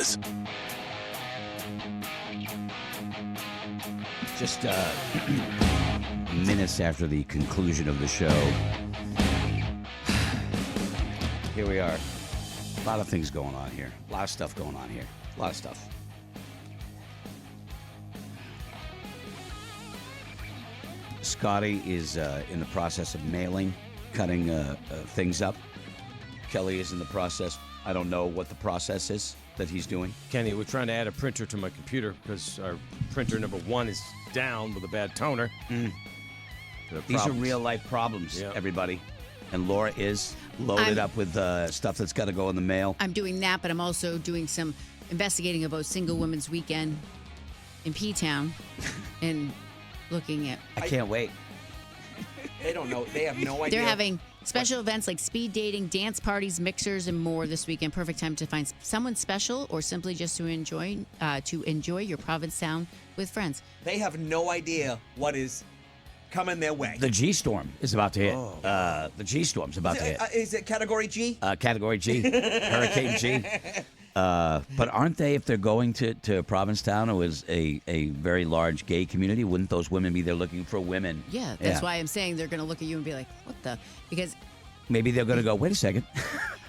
does. Just minutes after the conclusion of the show, here we are. A lot of things going on here. A lot of stuff going on here. A lot of stuff. Scotty is in the process of mailing, cutting things up. Kelly is in the process. I don't know what the process is that he's doing. Kenny, we're trying to add a printer to my computer because our printer number 1 is down with a bad toner. These are real life problems, everybody. And Laura is loaded up with stuff that's got to go in the mail. I'm doing that, but I'm also doing some investigating about Single Women's Weekend in P-Town and looking at... I can't wait. They don't know. They have no idea. They're having special events like speed dating, dance parties, mixers, and more this weekend. Perfect time to find someone special or simply just to enjoy your Provincetown with friends. They have no idea what is coming their way. The G-Storm is about to hit. The G-Storm's about to hit. Is it Category G? Category G. Hurricane G. But aren't they, if they're going to Provincetown, who is a very large gay community, wouldn't those women be there looking for women? Yeah, that's why I'm saying they're going to look at you and be like, what the? Because maybe they're going to go, wait a second.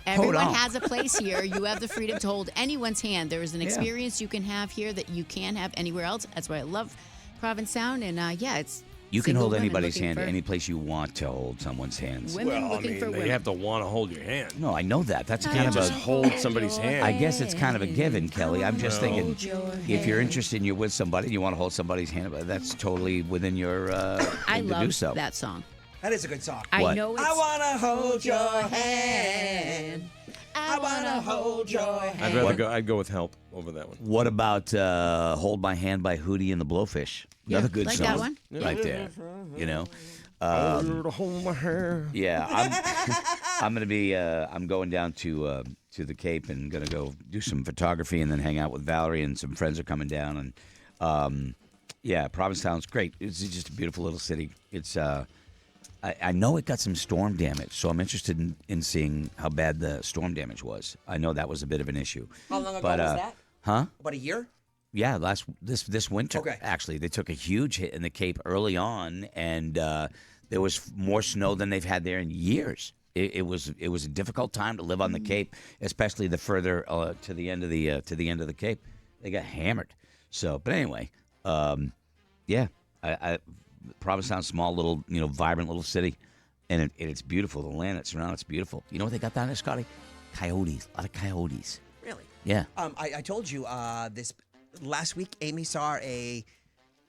everyone has a place here. You have the freedom to hold anyone's hand. There is an experience you can have here that you can't have anywhere else. That's why I love Provincetown. And it's... You can hold anybody's hand any place you want to hold someone's hands. Women looking for women. You have to want to hold your hand. No, I know that. That's You kind can't of just hold somebody's hand. I guess it's kind of a given, Kelly. I'm just thinking, if you're interested and you're with somebody and you want to hold somebody's hand, that's totally within your I to love do so. that song. That is a good song. I know it's... I want to hold your hand. I want to hold your hand. I'd go with Help over that one. What about Hold My Hand by Hootie and the Blowfish? Another good like song. that one. Right there. You know? Hold my hand. Yeah, I'm going to be. I'm going down to the Cape and going to go do some photography and then hang out with Valerie, and some friends are coming down. And Provincetown's great. It's just a beautiful little city. It's. I know it got some storm damage, so I'm interested in seeing how bad the storm damage was. I know that was a bit of an issue. How long ago was that? Huh? About a year? Yeah, this winter. Okay. Actually, they took a huge hit in the Cape early on, and there was more snow than they've had there in years. It was a difficult time to live on the Cape, especially the further to the end of the Cape. They got hammered. So, but anyway, Provincetown, small little, vibrant little city, and it's beautiful. The land that's around it's beautiful. You know what they got down there, Scotty? Coyotes. A lot of coyotes. Really? Yeah. I told you this last week. Amy saw a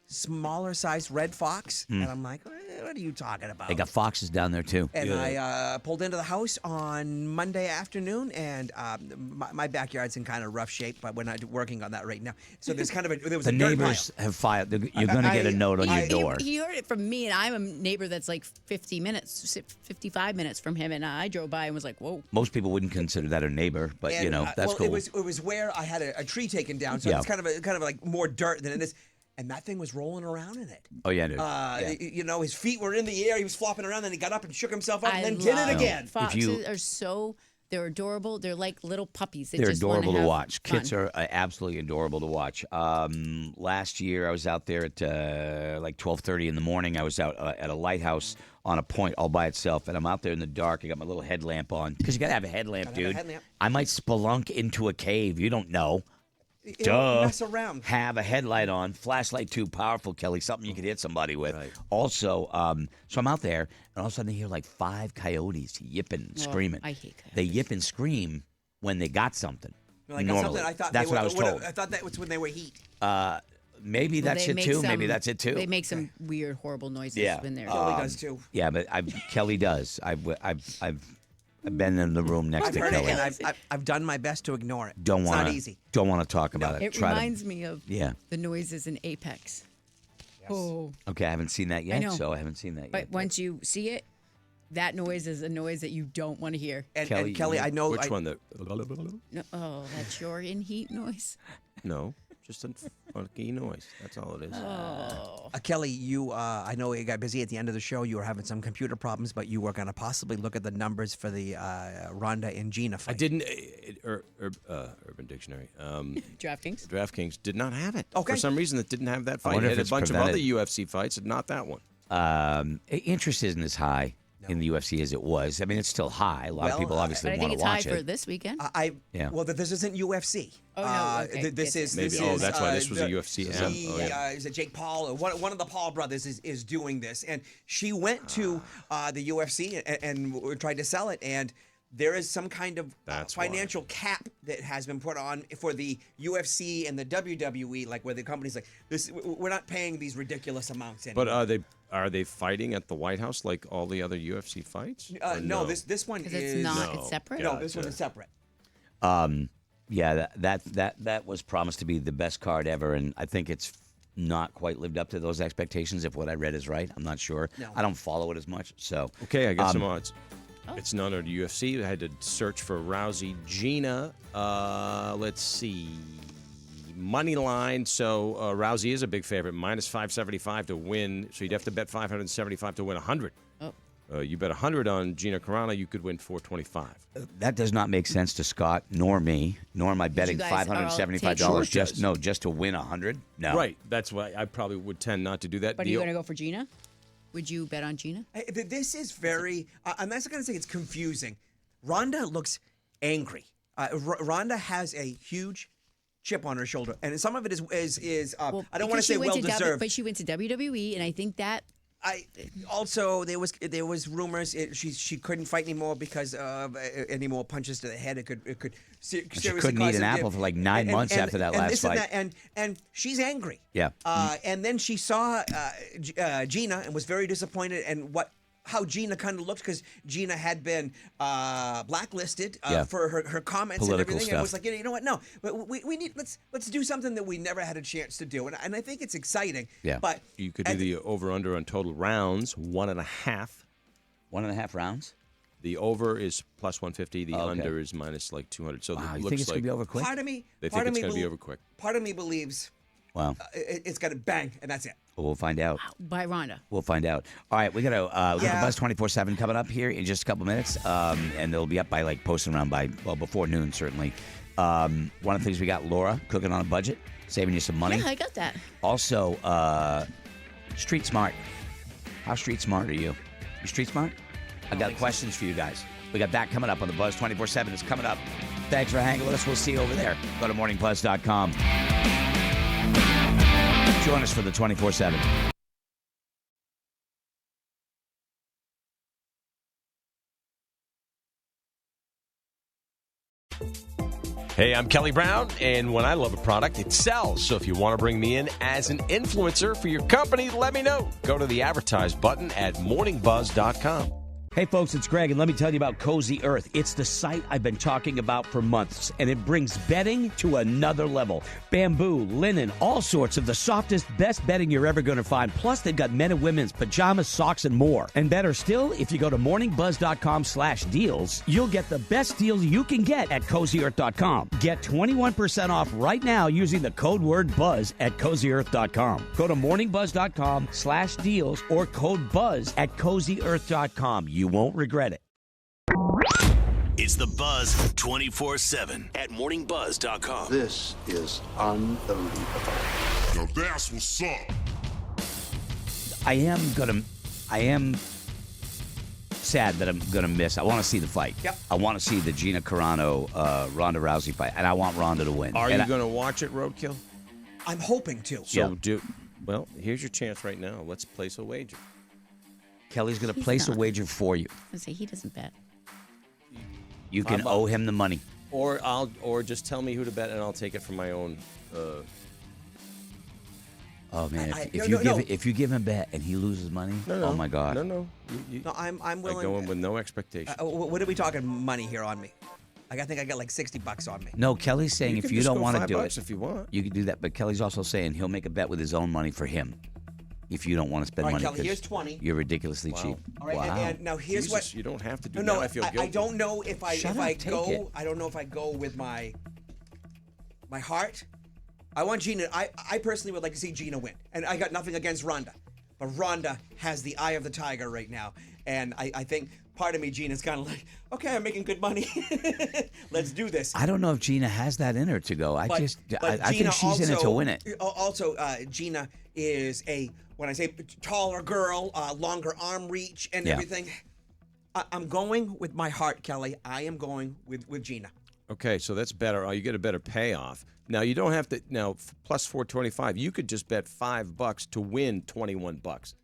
smaller sized red fox, and I'm like, what are you talking about? They got foxes down there too. And I pulled into the house on Monday afternoon, and my backyard's in kind of rough shape, but we're not working on that right now. So there's kind of there was the a dirt neighbors pile. have filed. You're going to get a note on your door. He heard it from me, and I'm a neighbor that's like 55 minutes from him, and I drove by and was like, whoa. Most people wouldn't consider that a neighbor, but And, that's cool. It was where I had a tree taken down, so it's kind of like more dirt than it is. And that thing was rolling around in it. Oh, yeah, dude. His feet were in the air. He was flopping around. Then he got up and shook himself up and then did it again. Foxes are they're adorable. They're like little puppies. They're adorable to watch. Kids are absolutely adorable to watch. Last year, I was out there at like 12:30 in the morning. I was out at a lighthouse on a point all by itself, and I'm out there in the dark. I got my little headlamp on. Because you got to have a headlamp, dude. I might spelunk into a cave. You don't know. Duh. Mess around. Have a headlight on, flashlight too powerful, Kelly, something you could hit somebody with. Right. Also, so I'm out there, and all of a sudden I hear like 5 coyotes yipping and screaming. I hate coyotes. They yip and scream when they got something. Like normally. Something I thought that's what I was told. I thought that was when they were heat. Maybe that's it too. Maybe that's it too. They make some weird, horrible noises when they're. Kelly does too. Yeah, but Kelly does. I've been in the room next to Kelly. And I've done my best to ignore it. It's not easy. Don't want to talk about it. It reminds me of the noises in Apex. Yes. Oh. Okay, I haven't seen that yet, I know. so I haven't seen that yet. But once you see it, that noise is a noise that you don't want to hear. And Kelly, I know. Which one? No, that's your in heat noise. No, just a funky noise. That's all it is. Kelly, you, I know you got busy at the end of the show. You were having some computer problems, but you were going to possibly look at the numbers for the Ronda and Gina fight. I didn't. Urban Dictionary. DraftKings. DraftKings did not have it. Okay. For some reason, it didn't have that fight. wonder It if had a it's bunch of other prevented. UFC fights, and not that one. Interest isn't as high in the UFC as it was. I mean, it's still high. A lot Well, of people But obviously I think want it's to high watch for it. this weekend. Yeah. Well, this isn't UFC. Oh, no, okay. This Yes, is Maybe. this Oh, is, that's why this was a the- UFC. Is it Jake Paul? One of the Paul brothers is doing this, and she went to the UFC and tried to sell it, and there is some kind of That's financial cap that has been put on for the UFC and the WWE, like where the company's like, this, we're not paying these ridiculous amounts anymore. But are they fighting at the White House like all the other UFC fights? Or no, this one Because is it's not. No. It's separate. no, this one Gotcha. is separate. Yeah, that was promised to be the best card ever, and I think it's not quite lived up to those expectations. If what I read is right, I'm not sure. No. I don't follow it as much, so Okay, I got some odds. Oh. It's none of the UFC. I had to search for Rousey, Gina. Let's see, money line. So Rousey is a big favorite, minus 575 to win. So you'd have to bet 575 to win 100. Oh. You bet 100 on Gina Carano, you could win 425. that does not make sense to Scott nor me. Nor am I betting guys are all $575 taking- just to win 100. No, Right. That's why I probably would tend not to do that. But are you going to go for Gina? Would you bet on Gina? This is very. I'm not going to say it's confusing. Ronda looks angry. Ronda has a huge chip on her shoulder, and some of it is I don't want to because say she went well to deserved. but she went to WWE, and I think that I also there was rumors she couldn't fight anymore because of any more punches to the head. It could seriously couldn't cause eat an her apple for like 9 months after that last this and fight. that, and she's angry. Yeah. And then she saw Gina and was very disappointed and how Gina kind of looked because Gina had been blacklisted Yeah. for her comments Political and everything. And it was stuff. like, you know what? No, but we need let's do something that we never had a chance to do, and I think it's exciting. Yeah. But You could do the over-under on total rounds, 1.5. 1.5 rounds. The over is plus 150. The Oh, okay. under is minus like 200. So Wow, it you looks think it's like gonna be over quick? part of me, they part think of it's me going to be belie- over quick. Part of me believes Wow. it's going to bang, and that's it. We'll find out. by Ronda. We'll find out. All right, we got Yeah. Buzz 24/7 coming up here in just a couple minutes, and they'll be up by posting around before noon certainly. One of the things we got, Laura cooking on a budget, saving you some money. Yeah, I got that. Also, street smart. How street smart are you? You street smart? I got questions for you guys. We got that coming up on the Buzz 24/7. It's coming up. Thanks for hanging with us. We'll see you over there. Go to morningbuzz.com. Join us for the 24/7. Hey, I'm Kelly Brown, and when I love a product, it sells. So if you want to bring me in as an influencer for your company, let me know. Go to the advertise button at morningbuzz.com. Hey folks, it's Greg, and let me tell you about Cozy Earth. It's the site I've been talking about for months, and it brings bedding to another level. Bamboo, linen, all sorts of the softest, best bedding you're ever going to find. Plus, they've got men and women's pajamas, socks, and more. And better still, if you go to morningbuzz.com/deals, you'll get the best deals you can get at CozyEarth.com. Get 21% off right now using the code word BUZZ at CozyEarth.com. Go to morningbuzz.com/deals or code BUZZ at CozyEarth.com. You won't regret it. It's the Buzz 24/7 at morningbuzz.com. This is unbelievable. Now that's what's up. I am sad that I'm gonna miss. I want to see the fight. Yep. I want to see the Gina Carano, Ronda Rousey fight, and I want Ronda to win. Are And you I- going to watch it, Roadkill? I'm hoping to. So well, here's your chance right now. Let's place a wager. Kelly's gonna He's place a not. wager for you. I say he doesn't bet. You can owe him the money. Or just tell me who to bet, and I'll take it from my own. Oh man, I- if no. you give him a bet and he loses money, oh my God. No. No, I'm I willing. go in with no expectation. What are we talking money here on me? I think I got like $60 on me. No, Kelly's saying You if can you just don't go want to do $5 it, if you want. you can do that. But Kelly's also saying he'll make a bet with his own money for him. If you don't want to spend All right, money, Kelly, 'cause here's 20. You're ridiculously cheap. All right, Wow. and now here's Jesus, what. you don't have to do No, that. I feel guilty. I don't know if I Shut if up, I take go. it. I don't know if I go with my heart I want Gina. I personally would like to see Gina win, and I got nothing against Ronda, but Ronda has the eye of the tiger right now, and I think part of me, Gina's kind of like, okay, I'm making good money, let's do this. I don't know if Gina has that in her to go. I think she's in it to win it. Also, Gina is when I say taller girl, longer arm reach and everything. I'm going with my heart, Kelly. I am going with Gina. Okay, so that's better. You get a better payoff. Now you don't have to. Now plus 425, you could just bet $5 to win $21.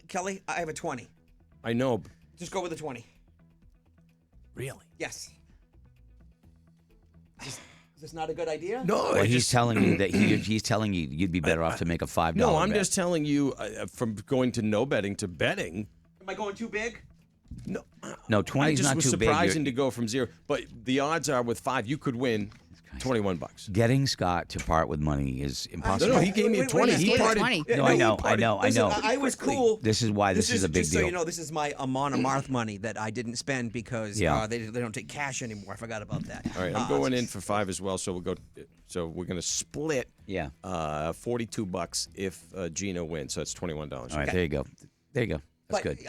Kelly, I have a 20. I know. Just go with the 20. Really? Yes. Is this not a good idea? No. Well, he's telling you that he's telling you you'd be better off to make a $5. No, I'm bet. just telling you from going to no betting to betting. Am I going too big? No, 20 is not was too big. surprising to go from 0, but the odds are with 5 you could win $21. Getting Scott to part with money is impossible. No, he gave me 20. He parted. 20. No, I know. Listen, I was cool. This is why this is a big just deal. So you know, this is my Amon Amarth money that I didn't spend because they don't take cash anymore. I forgot about that. All right, I'm going in for 5 as well. So we'll go. So we're going to split. Yeah. $42 if Gina wins. So it's $21. All right, there you go. There you go. That's good.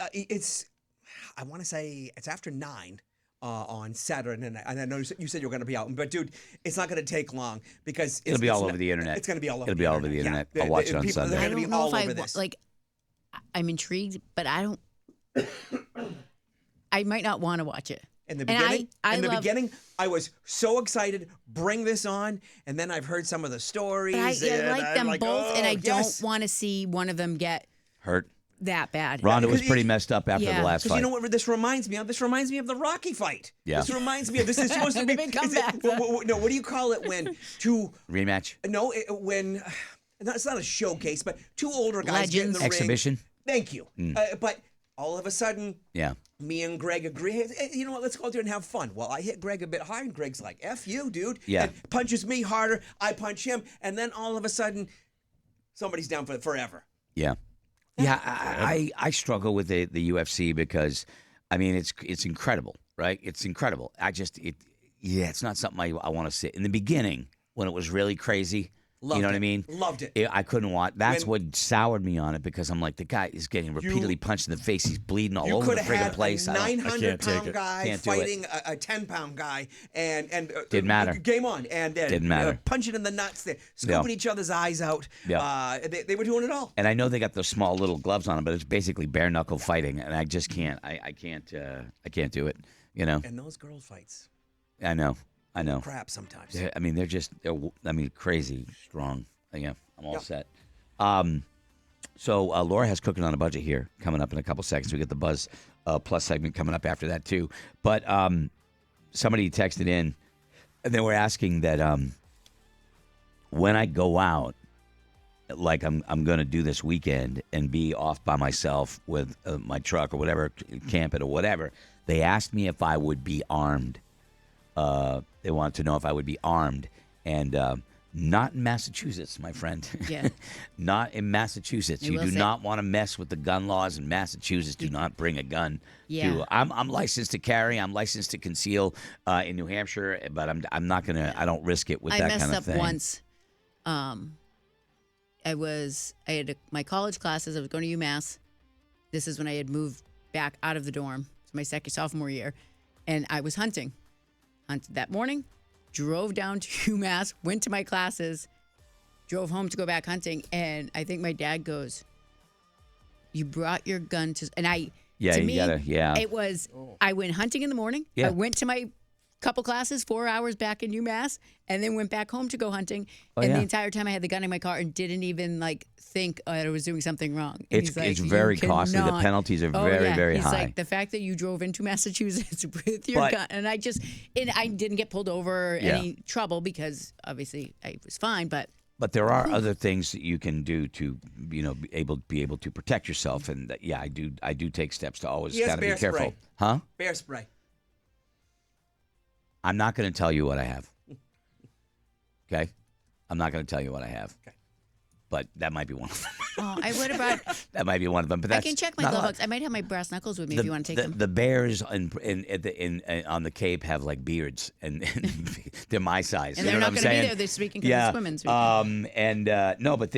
I want to say it's after 9 on Saturday, and I know you said you were going to be out, but dude, it's not going to take long because it'll be all over the internet. It's going to be all over. It'll be all over the internet. I'll watch it on Sunday. They're I going to don't be know all if over this. I'm intrigued, but I don't. I might not want to watch it. In the And beginning, I was so excited. Bring this on, and then I've heard some of the stories. But I like I'm them like, both, and I yes. don't want to see one of them get Hurt. that bad. Ronda was because pretty messed up after the last Because fight. you know what this reminds me of? This reminds me of the Rocky fight. Yeah. This reminds me of this is supposed to be. The big comeback. No, what do you call it when two? Rematch. No, when it's not a showcase, but two older guys get in the Exhibition. ring. Thank you. But all of a sudden, me and Greg agree. Hey, you know what? Let's go out there and have fun. Well, I hit Greg a bit hard, and Greg's like, "F you, dude." Yeah. And punches me harder. I punch him, and then all of a sudden, somebody's down for forever. Yeah. Yeah, I struggle with the UFC because, I mean, it's incredible, right? It's incredible. It's not something I want to sit. In the beginning, when it was really crazy, Loved you know what it. I mean? Loved it. I couldn't watch. That's what soured me on it because I'm like, the guy is getting repeatedly punched in the face. He's bleeding all over the friggin' place. You could have had a 900-pound it. guy Can't do it. fighting a 10-pound guy, and Didn't matter. Game on, and Didn't matter. Punching in the nuts, scooping each other's eyes out. Yeah. They were doing it all. And I know they got those small little gloves on them, but it's basically bare knuckle fighting, and I just can't. I can't do it. You know. And those girl fights. I know. Crap sometimes. I mean, they're crazy strong. Yeah, I'm all set. So Laura has Cooking on a Budget here coming up in a couple seconds. We get the Buzz Plus segment coming up after that too. But somebody texted in, and they were asking that when I go out, like I'm going to do this weekend and be off by myself with my truck or whatever, camping or whatever, they asked me if I would be armed. They wanted to know if I would be armed, and not in Massachusetts, my friend. Yeah. Not in Massachusetts. You do not want to mess with the gun laws in Massachusetts. Do not bring a gun. Yeah. I'm licensed to carry. I'm licensed to conceal in New Hampshire, but I'm not gonna. I don't risk it with that kind of thing. I messed up once. I had my college classes. I was going to UMass. This is when I had moved back out of the dorm. It's my sophomore year, and I was hunting. Hunted that morning. Drove down to UMass, went to my classes, drove home to go back hunting, and I think my dad goes, "You brought your gun to," and I. Yeah, to you me, gotta. Yeah. It was. I went hunting in the morning. Yeah. I went to my couple classes, 4 hours back in UMass, and then went back home to go hunting. The entire time I had the gun in my car and didn't even think I was doing something wrong. And It's very costly. The penalties are very, very He's high. like, the fact that you drove into Massachusetts with your gun, and I didn't get pulled over or any trouble because obviously I was fine, but there are other things that you can do to, be able to protect yourself, and I do take steps to always gotta be careful, spray. huh? Bear spray. I'm not going to tell you what I have. Okay, I'm not going to tell you what I have. Okay. but that might be one of them. Oh, I would have brought. That might be one of them. But I that's can check my not a glove lot. box. I might have my brass knuckles with me if you want to take them. The bears on the Cape have like beards, and they're my size. And you they're know not what I'm going to be saying? there this weekend because Yeah. it's women's weekend. No, but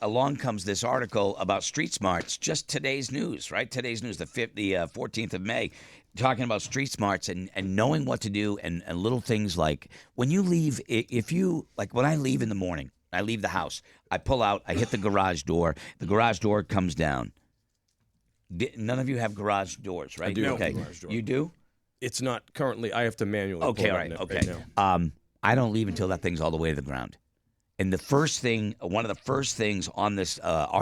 along comes this article about street smarts. Just today's news, right? Today's news, the 14th of May, talking about street smarts and knowing what to do and little things like when you leave. If you like, when I leave in the morning, I leave the house. I pull out. I hit the garage door. The garage door comes down. None of you have garage doors, right? I do have Okay. a garage door. You do? It's not currently. I have to manually. Okay, pull all it right, up okay. Right now. I don't leave until that thing's all the way to the ground. And the first thing, one of the first things on this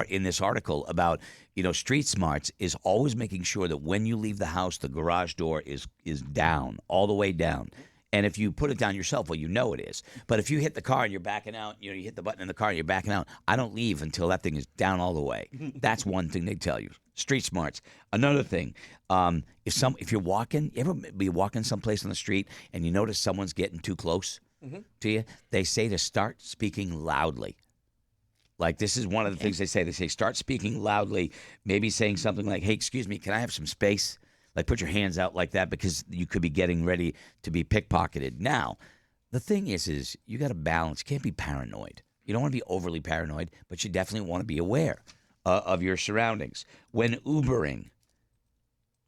in this article about street smarts is always making sure that when you leave the house, the garage door is down, all the way down. And if you put it down yourself, well, you know it is. But if you hit the car and you're backing out, you hit the button in the car and you're backing out, I don't leave until that thing is down all the way. That's one thing they tell you. Street smarts. Another thing, if you're walking, you ever be walking someplace on the street and you notice someone's getting too close to you? They say to start speaking loudly. Like this is one of the things they say. They say start speaking loudly, maybe saying something like, "Hey, excuse me, can I have some space?" Like put your hands out like that because you could be getting ready to be pickpocketed. Now, the thing is you got to balance. You can't be paranoid. You don't want to be overly paranoid, but you definitely want to be aware of your surroundings. When Ubering,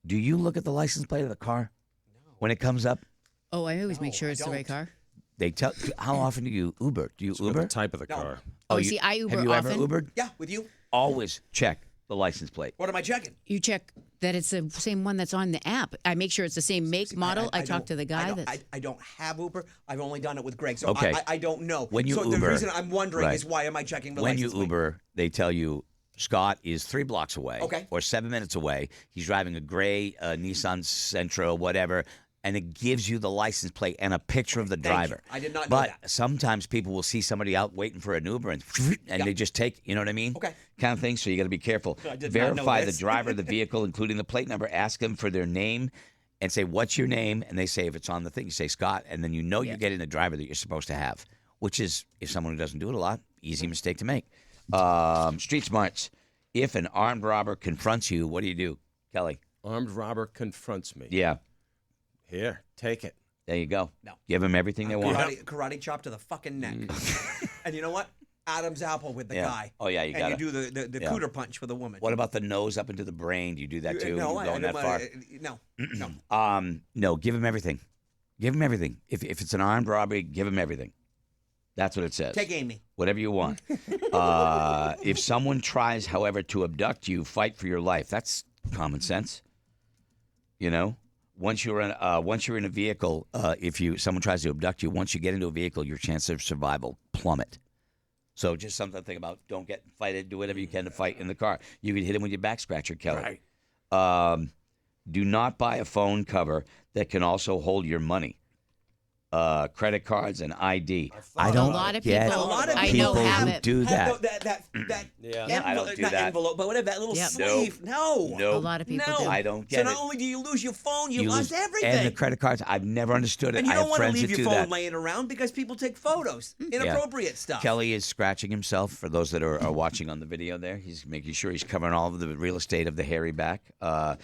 do you look at the license plate of the car when it comes up? Oh, I always make sure it's the right car. They tell. How often do you Uber? Do you It's about Uber? the type of the No. car. Oh, see, I Uber Have you often. ever Ubered? Yeah, with you. Always check the license plate. What am I checking? You check that it's the same one that's on the app. I make sure it's the same make, model. I talk to the guy that's. I don't have Uber. I've only done it with Greg, so Okay. I don't know. When you so Uber, the reason I'm wondering right. is why am I checking the When you license plate? Uber, they tell you Scott is 3 blocks away, Okay. or 7 minutes away. He's driving a gray Nissan Sentra, whatever, and it gives you the license plate and a picture of the Thank driver. you. I did not know but that. sometimes people will see somebody out waiting for an Uber and they just take, you know what I mean? Okay. Kind of thing. So you got to be careful. I did not know Verify the this. driver of the vehicle, including the plate number. Ask them for their name and say, "What's your name?" And they say if it's on the thing, you say Scott, and then you're getting the driver that you're supposed to have, which is, if someone who doesn't do it a lot, easy mistake to make. Street smarts. If an armed robber confronts you, what do, Kelly? Armed robber confronts me. Yeah, Here, take it. there you go. No. Give them everything they want. Karate chop to the fucking neck. And you know what? Adam's apple with the Yeah. guy. Oh, yeah, you and gotta- you do the yeah. cooter punch for the woman. What about the nose up into the brain? Do you do that too? No, you I going don't that far? wanna- no. No, give him everything. Give him everything. If it's an armed robbery, give him everything. That's what it says. Take Amy. Whatever you want. If someone tries, however, to abduct you, fight for your life. That's common sense. You know, once you're in a vehicle, if someone tries to abduct you, once you get into a vehicle, your chances of survival plummet. So just something to think about. Don't get fighted. Do whatever you can to fight in the car. You could hit him with your back scratcher, Kelly. Right. Do not buy a phone cover that can also hold your money. Credit cards and ID. I don't A lot of get people- A lot of I people know have who it. do that. Yeah. I don't do not that. envelope, but whatever, that little Yep. sleeve. No. Nope. A lot of people No. do. I don't So get not it. only do you lose your phone, you You lost lose- everything. And the credit cards, I've never understood it. And you I don't have want to friends leave that your do phone that. laying around because people take photos. Inappropriate stuff. Kelly is scratching himself. For those that are watching on the video there, he's making sure he's covering all of the real estate of the hairy back. One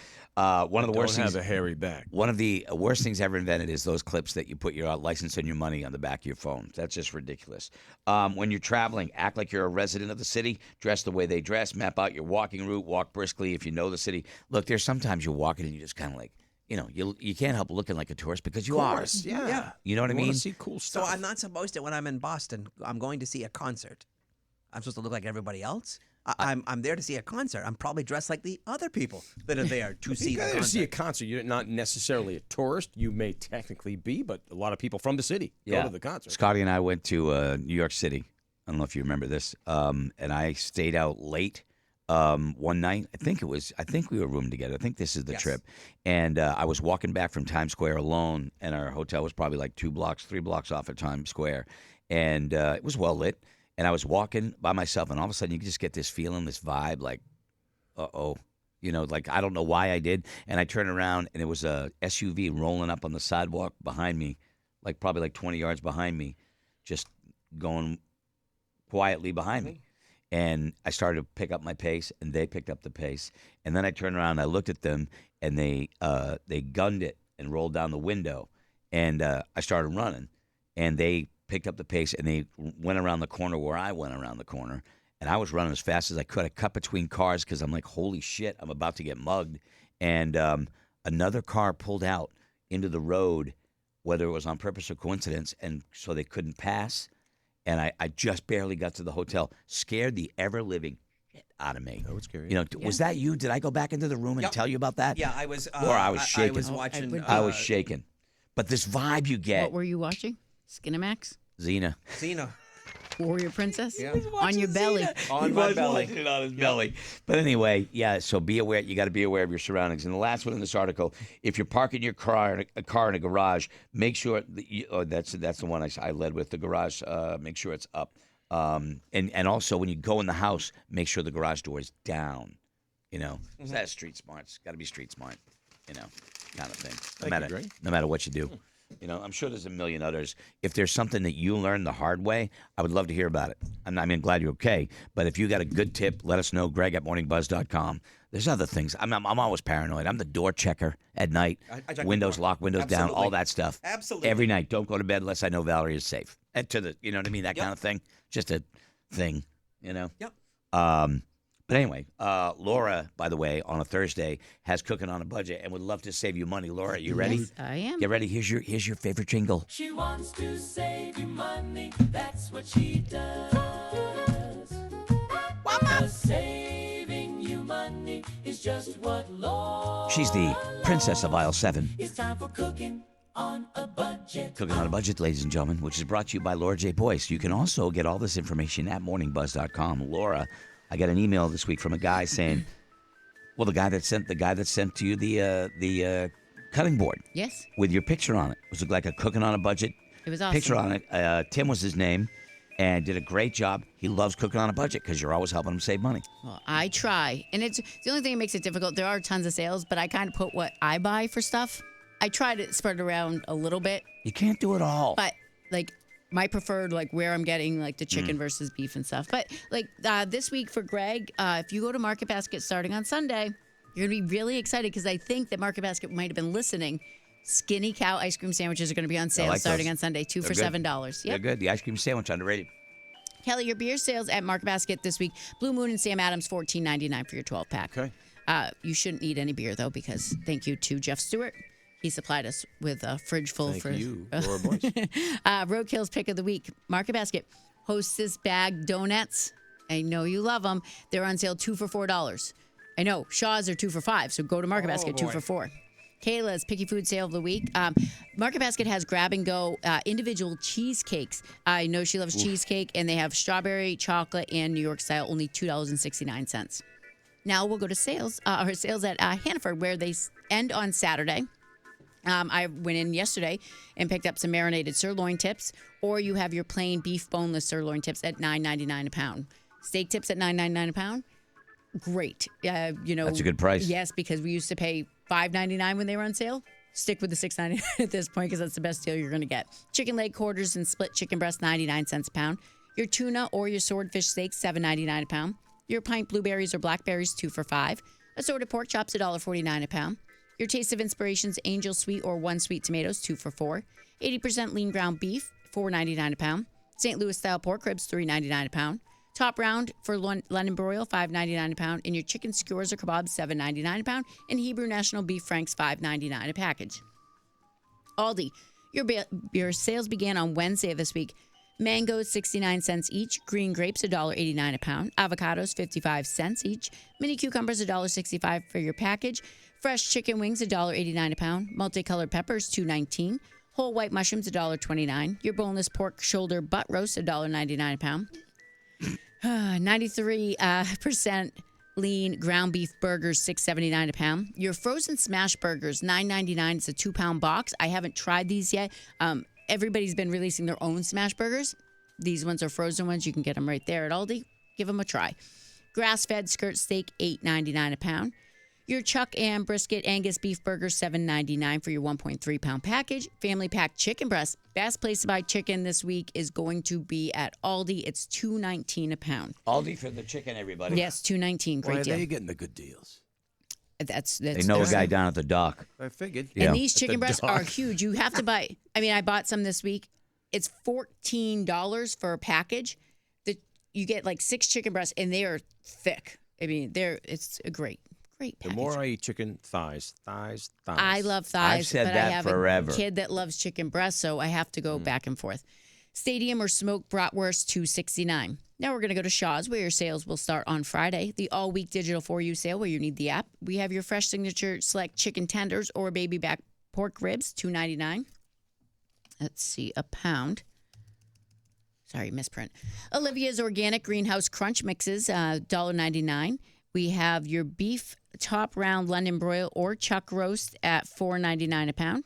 of the worst Don't things. have a hairy back. One of the worst things ever invented is those clips that you put your license and your money on the back of your phone. That's just ridiculous. When you're traveling, act like you're a resident of the city. Dress the way they dress. Map out your walking route. Walk briskly if you know the city. Look, there's sometimes you're walking and you just kind of like, you can't help looking like a tourist because you are. Yeah. You know what I You wanna mean? see cool So stuff. I'm not supposed to, when I'm in Boston, I'm going to see a concert. I'm supposed to look like everybody else? I'm there to see a concert. I'm probably dressed like the other people that are there to see You the gotta concert. see a concert. You're not necessarily a tourist. You may technically be, but a lot of people from the city go to the concert. Scotty and I went to New York City. I don't know if you remember this. And I stayed out late one night. I think we were roomed together. I think this is the Yes. trip. And I was walking back from Times Square alone, and our hotel was probably like 3 blocks off of Times Square. And it was well lit. And I was walking by myself, and all of a sudden you just get this feeling, this vibe, like, uh-oh. Like I don't know why I did. And I turned around, and it was a SUV rolling up on the sidewalk behind me, probably 20 yards behind me, just going quietly behind me. And I started to pick up my pace, and they picked up the pace. And then I turned around, and I looked at them, and they gunned it and rolled down the window. And I started running, and they picked up the pace, and they went around the corner where I went around the corner. And I was running as fast as I could. I cut between cars because I'm like, holy shit, I'm about to get mugged. And another car pulled out into the road, whether it was on purpose or coincidence, and so they couldn't pass. And I just barely got to the hotel. Scared the ever-living shit out of me. That would scare you. You know, was that you? Did I go back into the room and tell you about that? Yeah, I was. Laura, I was shaking. I was watching. I was shaking. But this vibe you get. What were you watching? Skinamax? Xena. Warrior Princess? Yeah. On your belly. On my belly. Watching it on his belly. But anyway, yeah, so be aware. You got to be aware of your surroundings. And the last one in this article, if you're parking your car in a garage, make sure, that's the one I led with, the garage, make sure it's up. And also when you go in the house, make sure the garage door is down. You know, that's street smart. It's got to be street smart, you know, kind of thing. No matter what you do. You know, I'm sure there's a million others. If there's something that you learned the hard way, I would love to hear about it. I mean, glad you're okay. But if you got a good tip, let us know. Greg at morningbuzz.com. There's other things. I'm always paranoid. I'm the door checker at night. I check Windows the door. locked, windows down, all that stuff. Absolutely. Every night. Don't go to bed unless I know Valerie is safe. And you know what I mean? That kind of thing. Just a thing, you know? Yep. But anyway, Laura, by the way, on a Thursday has Cooking on a Budget and would love to save you money. Laura, you ready? Yes, I am. Get ready. Here's your favorite jingle. She wants to save you money, that's what she does. Because saving you money is just what Laura She's the princess of aisle 7. It's time for cooking on a budget. Cooking on a Budget, ladies and gentlemen, which is brought to you by Laura J. Boyce. You can also get all this information at morningbuzz.com. Laura, I got an email this week from a guy saying, well, the guy that sent to you the cutting board. Yes. With your picture on it. It was like a Cooking on a Budget It was awesome. picture on it. Tim was his name and did a great job. He loves cooking on a budget because you're always helping him save money. Well, I try. And it's the only thing that makes it difficult. There are tons of sales, but I kind of put what I buy for stuff. I try to spread it around a little bit. You can't do it all. But, like, my preferred, like, where I'm getting, like, the chicken versus beef and stuff. But, like, this week for Greg, if you go to Market Basket starting on Sunday, you're going to be really excited because I think that Market Basket might have been listening. Skinny Cow ice cream sandwiches are going to be on sale starting on Sunday, 2 for $7. Yep. They're good. The ice cream sandwich underrated. Kelly, your beer sales at Market Basket this week. Blue Moon and Sam Adams, $14.99 for your 12-pack. Okay. You shouldn't need any beer, though, because thank you to Jeff Stewart. He supplied us with a fridge full Thank for you, Laura Boyce. Roadkill's pick of the week. Market Basket Hostess bag donuts. I know you love them. They're on sale 2 for $4. I know Shaw's are 2 for $5. So go to Market Basket 2 for $4. Kayla's Picky Food Sale of the Week. Market Basket has grab and go individual cheesecakes. I know she loves cheesecake, and they have strawberry, chocolate, and New York style, only $2.69. Now we'll go to sales at Hannaford, where they end on Saturday. I went in yesterday and picked up some marinated sirloin tips, or you have your plain beef boneless sirloin tips at $9.99 a pound. Steak tips at $9.99 a pound. Great. That's a good price. Yes, because we used to pay $5.99 when they were on sale. Stick with the $6.99 at this point because that's the best deal you're going to get. Chicken leg quarters and split chicken breast, 99 cents a pound. Your tuna or your swordfish steaks, $7.99 a pound. Your pint blueberries or blackberries, 2 for $5. Assorted pork chops, $1.49 a pound. Your Taste of Inspirations Angel Sweet or One Sweet Tomatoes, 2 for $4. 80% lean ground beef, $4.99 a pound. St. Louis style pork ribs, $3.99 a pound. Top round for London broil, $5.99 a pound. And your chicken skewers or kebabs, $7.99 a pound. And Hebrew National Beef Franks, $5.99 a package. Aldi, your sales began on Wednesday of this week. Mangoes, 69 cents each. Green grapes, $1.89 a pound. Avocados, 55 cents each. Mini cucumbers, $1.65 for your package. Fresh chicken wings, $1.89 a pound. Multicolored peppers, $2.19. Whole white mushrooms, $1.29. Your boneless pork shoulder butt roast, $1.99 a pound. 93% lean ground beef burgers, $6.79 a pound. Your frozen smash burgers, $9.99. It's a 2-pound box. I haven't tried these yet. Everybody's been releasing their own smash burgers. These ones are frozen ones. You can get them right there at Aldi. Give them a try. Grass-fed skirt steak, $8.99 a pound. Your Chuck and Brisket Angus Beef Burger, $7.99 for your 1.3-pound package. Family Pack Chicken Breast. Best place to buy chicken this week is going to be at Aldi. It's $2.19 a pound. Aldi for the chicken, everybody. Yes, $2.19. Great Why are deal. they getting the good deals? That's They know a guy down at the dock. I figured. Yeah. And these At chicken the breasts dock. are huge. You have to buy. I mean, I bought some this week. It's $14 for a package. You get like 6 chicken breasts, and they are thick. I mean, it's a great package. The more I eat chicken, thighs. I love thighs. I've said but that I have forever. a kid that loves chicken breast, so I have to go back and forth. Stadium or smoked bratwurst, $2.69. Now we're going to go to Shaw's, where your sales will start on Friday. The all-week digital for you sale, where you need the app. We have your fresh signature select chicken tenders or baby back pork ribs, $2.99. Let's see, a pound. Sorry, misprint. Olivia's Organic Greenhouse Crunch Mixes, $1.99. We have your beef top round London broil or chuck roast at $4.99 a pound.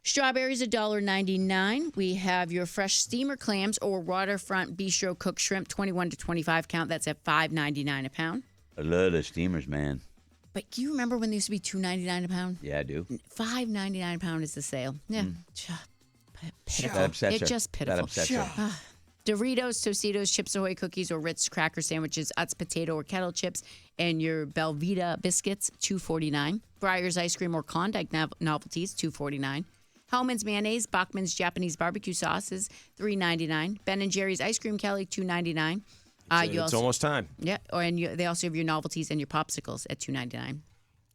Strawberries, $1.99. We have your fresh steamer clams or waterfront bistro cooked shrimp, 21 to 25 count. That's at $5.99 a pound. I love the steamers, man. But do you remember when they used to be $2.99 a pound? Yeah, I do. $5.99 a pound is the sale. Yeah. Pitiful. That upsets It's her. just pitiful. That upsets her. Doritos, Tostitos, Chips Ahoy cookies or Ritz cracker sandwiches, Utz potato or kettle chips, and your Belvita biscuits, $2.49. Breyer's ice cream or Klondike novelties, $2.49. Hellman's mayonnaise, Bachman's Japanese barbecue sauces, $3.99. Ben & Jerry's ice cream, Kelly, $2.99. It's almost time. Yeah, they also have your novelties and your popsicles at $2.99.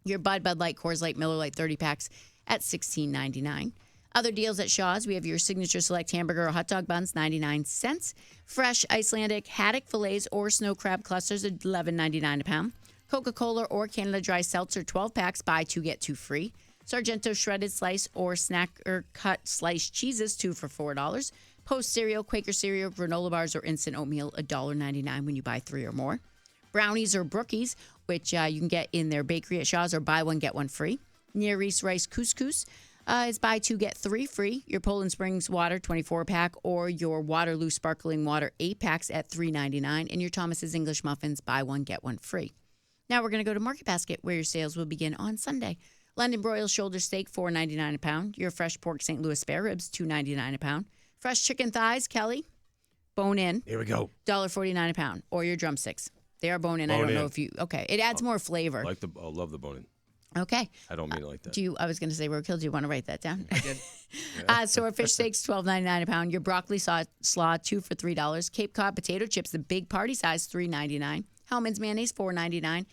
Your Bud Light, Coors Light, Miller Lite 30 packs at $16.99. Other deals at Shaw's, we have your signature select hamburger or hot dog buns, 99 cents. Fresh Icelandic haddock fillets or snow crab clusters, $11.99 a pound. Coca-Cola or Canada Dry Seltzer, 12 packs, buy 2, get 2 free. Sargento shredded slice or snacker cut sliced cheeses, 2 for $4. Post cereal, Quaker cereal, granola bars, or instant oatmeal, $1.99 when you buy 3 or more. Brownies or brookies, which you can get in their bakery at Shaw's, or buy 1, get 1 free. Near East Rice couscous is buy 2, get 3 free. Your Poland Springs water, 24-pack, or your Waterloo sparkling water, 8 packs at $3.99. And your Thomas's English muffins, buy 1, get 1 free. Now we're going to go to Market Basket, where your sales will begin on Sunday. London broiled shoulder steak, $4.99 a pound. Your fresh pork St. Louis spare ribs, $2.99 a pound. Fresh chicken thighs, Kelly, bone in. Here we go. $1.49 a pound. Or your drumsticks. They are bone in. I don't know if you. Okay. It adds more flavor. I love the bone in. Okay. I don't mean it like that. I was going to say, roadkill, do you want to write that down? I did. So our fish steaks, $12.99 a pound. Your broccoli slaw, 2 for $3. Cape Cod potato chips, the big party size, $3.99. Hellman's mayonnaise, $4.99.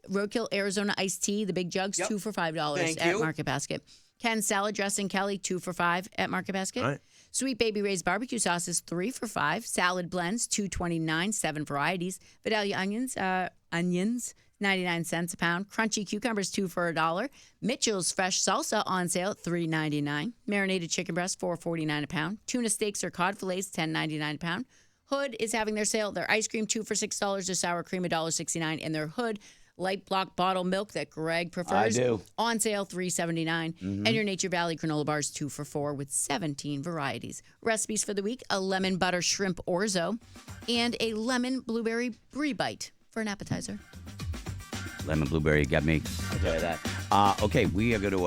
Roadkill Arizona iced tea, the big jugs, 2 for $5 Thank at you. Market Basket. Ken's salad dressing, Kelly, 2 for $5 at Market Basket. All right. Sweet Baby Ray's barbecue sauces, 3 for $5. Salad blends, $2.29, 7 varieties. Vidalia onions, 99 cents a pound. Crunchy cucumbers, 2 for $1. Mitchell's fresh salsa on sale, $3.99. Marinated chicken breast, $4.49 a pound. Tuna steaks or cod fillets, $10.99 a pound. Hood is having their sale. Their ice cream, 2 for $6. Their sour cream, $1.69. And their Hood light block bottle milk that Greg prefers. I do. On sale, $3.79. And your Nature Valley granola bars, 2 for $4 with 17 varieties. Recipes for the week, a lemon butter shrimp orzo and a lemon blueberry brie bite for an appetizer. Lemon blueberry got me. I'll tell you that. Okay, we are going to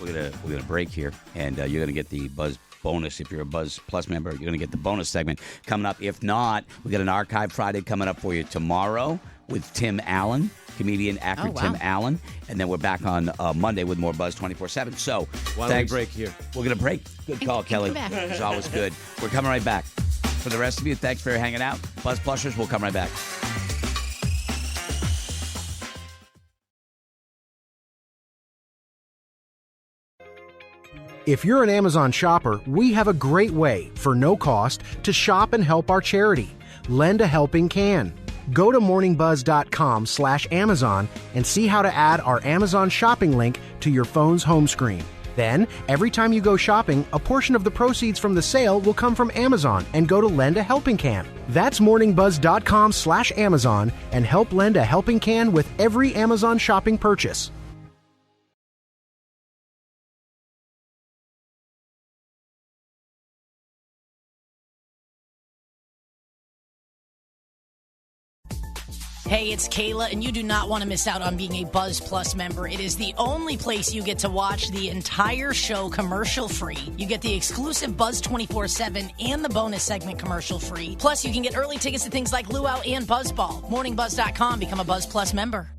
we're gonna break here, and you're gonna get the Buzz bonus. If you're a Buzz Plus member, you're gonna get the bonus segment coming up. If not, we got an Archive Friday coming up for you tomorrow with Tim Allen, comedian actor Tim Allen, and then we're back on Monday with more Buzz 24/7. So Why don't we break here? We're gonna break. Good call, Kelly. come back. It's always good. We're coming right back. For the rest of you, thanks for hanging out. Buzz Plushers, we'll come right back. If you're an Amazon shopper, we have a great way, for no cost, to shop and help our charity. Lend a Helping Can. Go to morningbuzz.com/Amazon and see how to add our Amazon shopping link to your phone's home screen. Then, every time you go shopping, a portion of the proceeds from the sale will come from Amazon and go to Lend a Helping Can. That's morningbuzz.com/Amazon and help lend a helping can with every Amazon shopping purchase. Hey, it's Kayla, and you do not want to miss out on being a Buzz Plus member. It is the only place you get to watch the entire show commercial-free. You get the exclusive Buzz 24/7 and the bonus segment commercial-free. Plus, you can get early tickets to things like Luau and Buzzball. MorningBuzz.com. Become a Buzz Plus member.